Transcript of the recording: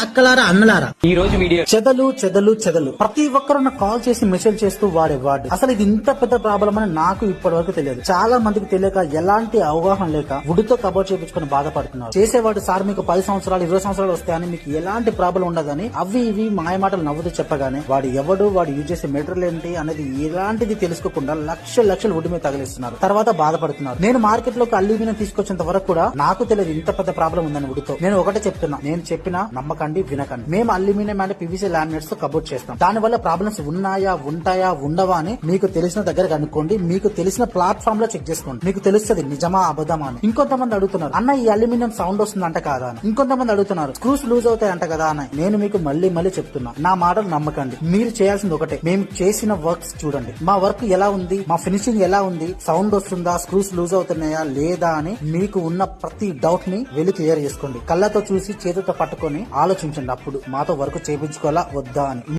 అక్కలారా అన్నలారా, ఈ రోజు వీడియో చెదలు ప్రతి ఒక్కరు నాకు కాల్ చేసి మెసేజ్ చేస్తూ వాడే వాడు. అసలు ఇది ఇంత పెద్ద ప్రాబ్లం అని నాకు ఇప్పటి వరకు తెలియదు. చాలా మందికి తెలియక, ఎలాంటి అవగాహన లేక వుడ్తో కబోర్డ్ చేయించుకుని బాధపడుతున్నారు. చేసేవాడు సార్ మీకు 10 సంవత్సరాలు 20 సంవత్సరాలు వస్తాయని, మీకు ఎలాంటి ప్రాబ్లం ఉండదని అవి ఇవి మాయమాటలు నవ్వుతూ చెప్పగానే వాడు ఎవడు, వాడు యూజ్ చేసే మెటీరియల్ ఏంటి అనేది ఎలాంటిది తెలుసుకోకుండా లక్షలు వుడ్ మీద తగిలిస్తున్నారు. తర్వాత బాధపడుతున్నారు. నేను మార్కెట్ లోకి అల్యూమినియం తీసుకొచ్చేంత వరకు కూడా నాకు తెలియదు ఇంత పెద్ద ప్రాబ్లం ఉందని వుడ్తో. నేను ఒకటే చెప్తున్నా, నేను చెప్పినా నమ్మకండి, వినకండి. మేము అల్యూమినియం అండ్ పీవీసీ లామినేట్స్ తో కబోర్డ్ చేస్తాం. దాని వల్ల ప్రాబ్లమ్స్ ఉన్నాయా, ఉంటాయా, ఉండవా అని మీకు తెలిసిన దగ్గర కనుక్కోండి. మీకు తెలిసిన ప్లాట్ఫామ్ లో చెక్ చేసుకోండి. మీకు తెలుస్తుంది నిజమా అబద్ధమా అని. ఇంకొంతమంది అడుగుతున్నారు, అన్న ఈ అల్యూమినియం సౌండ్ వస్తుందంట కాదా అని. ఇంకొంతమంది అడుగుతున్నారు, స్క్రూస్ లూజ్ అవుతాయంట కదా అని. నేను మీకు మళ్ళీ చెప్తున్నా, నా మాటలు నమ్మకండి. మీరు చేయాల్సింది ఒకటే, మేము చేసిన వర్క్స్ చూడండి. మా వర్క్ ఎలా ఉంది, మా ఫినిషింగ్ ఎలా ఉంది, సౌండ్ వస్తుందా, స్క్రూస్ లూజ్ అవుతున్నాయా లేదా అని మీకు ఉన్న ప్రతి డౌట్ ని వెళ్ళి క్లియర్ చేసుకోండి. కళ్ళతో చూసి చేతితో పట్టుకొని ఆలోచించండి. అప్పుడు మాతో వర్క్ చేయించుకోవాలా వద్దా అని.